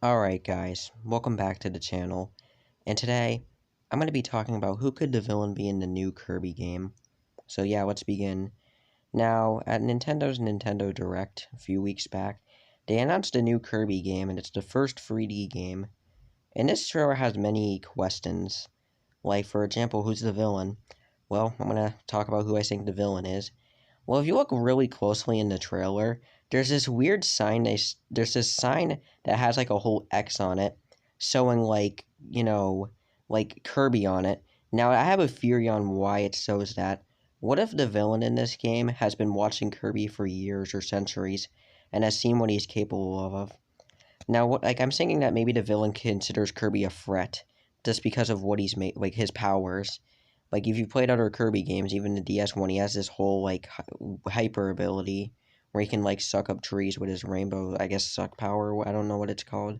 Alright guys, welcome back to the channel, and today, I'm going to be talking about who could the villain be in the new Kirby game. So yeah, let's begin. Now, at Nintendo's Nintendo Direct a few weeks back, they announced a new Kirby game, and it's the first 3D game. And this trailer has many questions, like for example, who's the villain? Well, I'm going to talk about who I think the villain is. Well, if you look really closely in the trailer, there's this weird sign. There's this sign that has like a whole X on it, showing like Kirby on it. Now, I have a theory on why it shows that. What if the villain in this game has been watching Kirby for years or centuries, and has seen what he's capable of? Now, I'm thinking that maybe the villain considers Kirby a threat, just because of what he's made, like his powers. Like, if you played other Kirby games, even the DS one, he has this whole, like, hyper ability where he can, like, suck up trees with his rainbow, I guess, suck power. I don't know what it's called.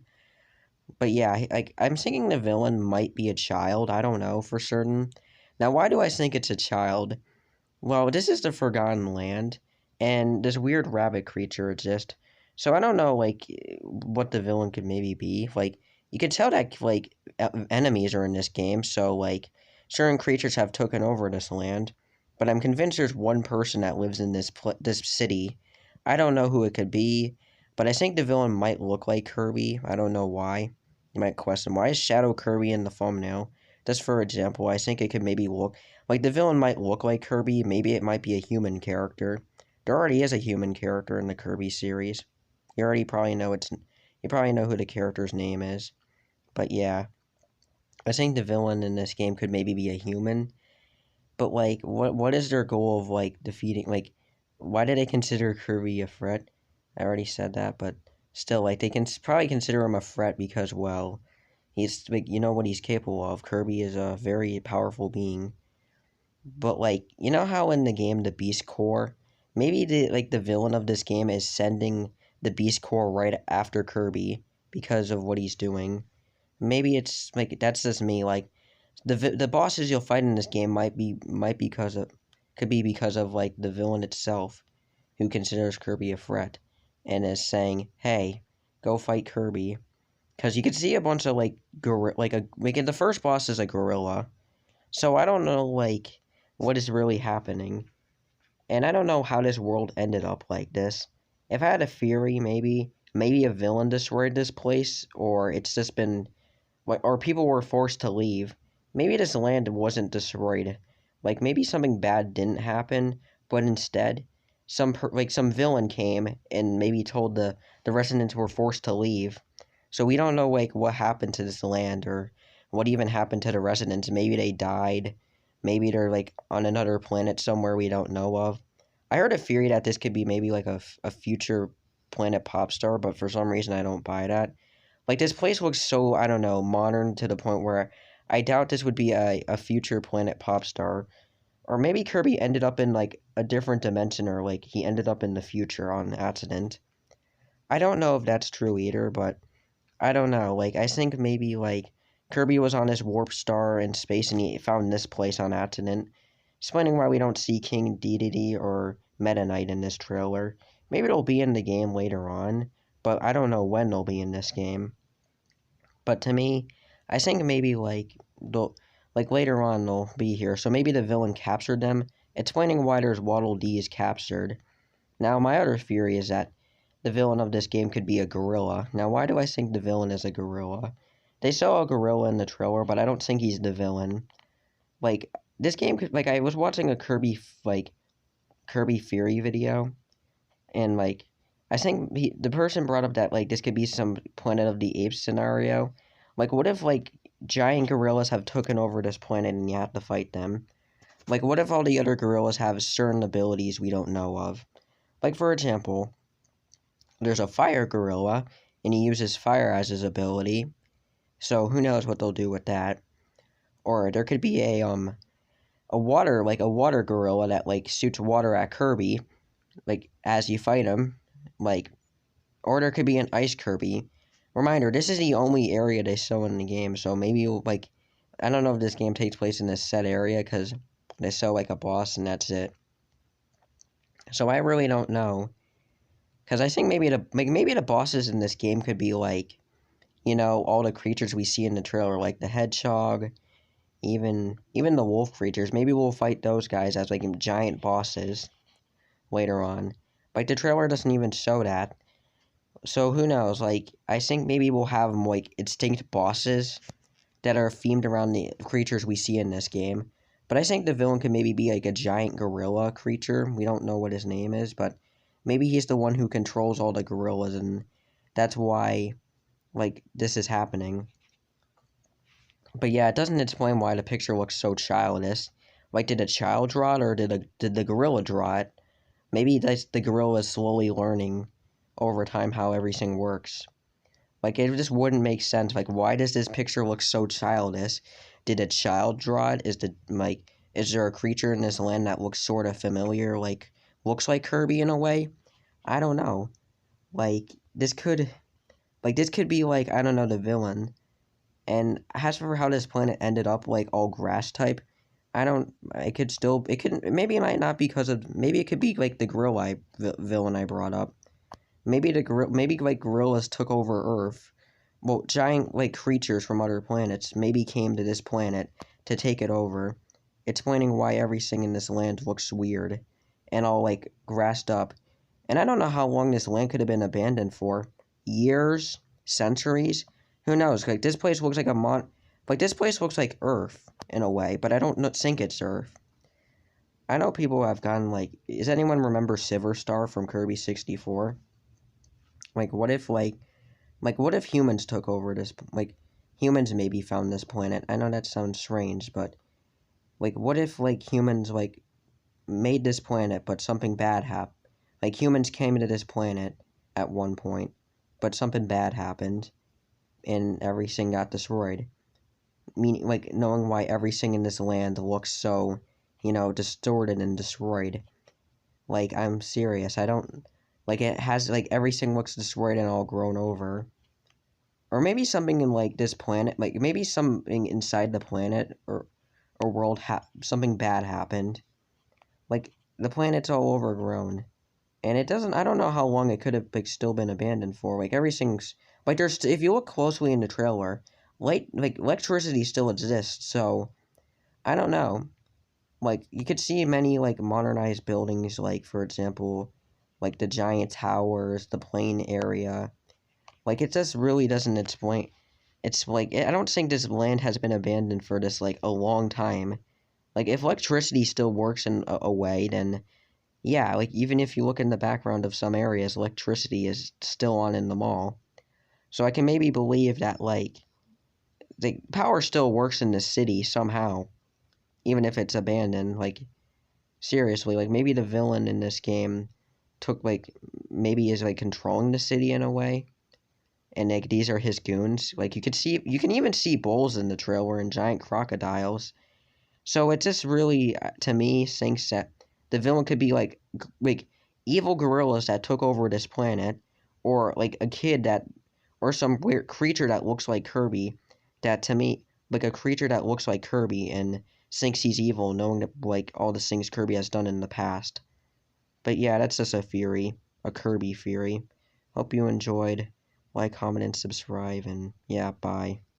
But yeah, I'm thinking the villain might be a child. I don't know for certain. Now, why do I think it's a child? Well, this is the Forgotten Land, and this weird rabbit creature exists. So I don't know, like, what the villain could maybe be. Like, you could tell that, like, enemies are in this game, so, like, certain creatures have taken over this land. But I'm convinced there's one person that lives in this city. I don't know who it could be, but I think the villain might look like Kirby. I don't know why. You might question, why is Shadow Kirby in the thumbnail? Just for example, I think it could maybe look like the villain might look like Kirby. Maybe it might be a human character. There already is a human character in the Kirby series. You already probably know you probably know who the character's name is. But yeah, I think the villain in this game could maybe be a human. But like, what is their goal of like defeating? Like, why do they consider Kirby a threat? I already said that, but still, like they can probably consider him a threat because, well, he's like, you know what he's capable of. Kirby is a very powerful being. But like, you know how in the game the Beast Core, maybe the villain of this game is sending the Beast Core right after Kirby because of what he's doing. Maybe it's like that's just me. Like the bosses you'll fight in this game could be because of like the villain itself, who considers Kirby a threat, and is saying, "Hey, go fight Kirby." Because you can see a bunch of like the first boss is a gorilla. So I don't know, like, what is really happening. And I don't know how this world ended up like this. If I had a theory, maybe a villain destroyed this place, or it's just been, or people were forced to leave. Maybe this land wasn't destroyed. Like, maybe something bad didn't happen, but instead, some villain came and maybe told the residents were forced to leave. So we don't know, like, what happened to this land, or what even happened to the residents. Maybe they died. Maybe they're, like, on another planet somewhere we don't know of. I heard a theory that this could be maybe, like, a future planet pop star, but for some reason I don't buy that. Like, this place looks so, I don't know, modern to the point where I doubt this would be a future planet pop star. Or maybe Kirby ended up in, like, a different dimension, or, like, he ended up in the future on accident. I don't know if that's true either, but I don't know. Like, I think maybe, like, Kirby was on his warp star in space and he found this place on accident. Explaining why we don't see King Dedede or Meta Knight in this trailer. Maybe it'll be in the game later on, but I don't know when they'll be in this game. But to me, I think maybe later on they'll be here. So maybe the villain captured them, explaining why there's Waddle Dees captured. Now my other theory is that the villain of this game could be a gorilla. Now why do I think the villain is a gorilla? They saw a gorilla in the trailer, but I don't think he's the villain. Like, this game could, like, I was watching a Kirby Theory video, and like I think the person brought up that like this could be some Planet of the Apes scenario. Like, what if like giant gorillas have taken over this planet and you have to fight them? Like, what if all the other gorillas have certain abilities we don't know of? Like, for example, there's a fire gorilla and he uses fire as his ability. So who knows what they'll do with that? Or there could be a water gorilla that like shoots water at Kirby, like as you fight him, like. Or there could be an ice Kirby. Reminder, this is the only area they show in the game, so maybe, like, I don't know if this game takes place in this set area, because they show, like, a boss, and that's it. So I really don't know. Because I think maybe the bosses in this game could be, like, you know, all the creatures we see in the trailer, like the hedgehog, even the wolf creatures. Maybe we'll fight those guys as like giant bosses later on. Like the trailer doesn't even show that. So who knows? Like I think maybe we'll have like extinct bosses that are themed around the creatures we see in this game. But I think the villain could maybe be like a giant gorilla creature. We don't know what his name is, but maybe he's the one who controls all the gorillas, and that's why like this is happening. But yeah, it doesn't explain why the picture looks so childish. Like, did a child draw it, or did the gorilla draw it? Maybe that's the gorilla is slowly learning over time how everything works. Like, it just wouldn't make sense. Like, why does this picture look so childish? Did a child draw it? Is there a creature in this land that looks sort of familiar? Like, looks like Kirby in a way? I don't know. Like, this could be like, I don't know, the villain. And as for how this planet ended up like all grass type, I don't. It could. Maybe it might not because of. Maybe it could be like the villain I brought up. Maybe like gorillas took over Earth. Well, giant like creatures from other planets maybe came to this planet to take it over, explaining why everything in this land looks weird and all like grassed up. And I don't know how long this land could have been abandoned for. Years, centuries, who knows? Like this place looks like like this place looks like Earth in a way, but I don't think it's Earth. I know people have gone like, does anyone remember Silver Star from Kirby 64? Like what if humans took over this, like humans maybe found this planet. I know that sounds strange, but like what if like humans like made this planet, but something bad happened? Like humans came into this planet at one point, but something bad happened and everything got destroyed. Meaning, like, knowing why everything in this land looks so, you know, distorted and destroyed. Like, I'm serious. I don't. Like, it has, like, everything looks destroyed and all grown over. Or maybe something in, like, this planet, like, maybe something inside the planet or world, something bad happened. Like, the planet's all overgrown. And it doesn't, I don't know how long it could have like still been abandoned for. Like everything's like if you look closely in the trailer, like electricity still exists. So I don't know. Like you could see many like modernized buildings, like for example, like the giant towers, the plain area. Like it just really doesn't explain. It's like I don't think this land has been abandoned for this like a long time. Like if electricity still works in a way, then yeah, like even if you look in the background of some areas, electricity is still on in the mall. So I can maybe believe that like the power still works in the city somehow, even if it's abandoned. Like seriously, like maybe the villain in this game took like maybe is like controlling the city in a way. And like these are his goons. Like you can even see bulls in the trailer and giant crocodiles. So it just really, to me, thinks that the villain could be like evil gorillas that took over this planet, or like a kid that, or some weird creature that looks like Kirby. That to me, like a creature that looks like Kirby and thinks he's evil, knowing that like all the things Kirby has done in the past. But yeah, that's just a theory, a Kirby theory. Hope you enjoyed. Like, comment, and subscribe, and yeah, bye.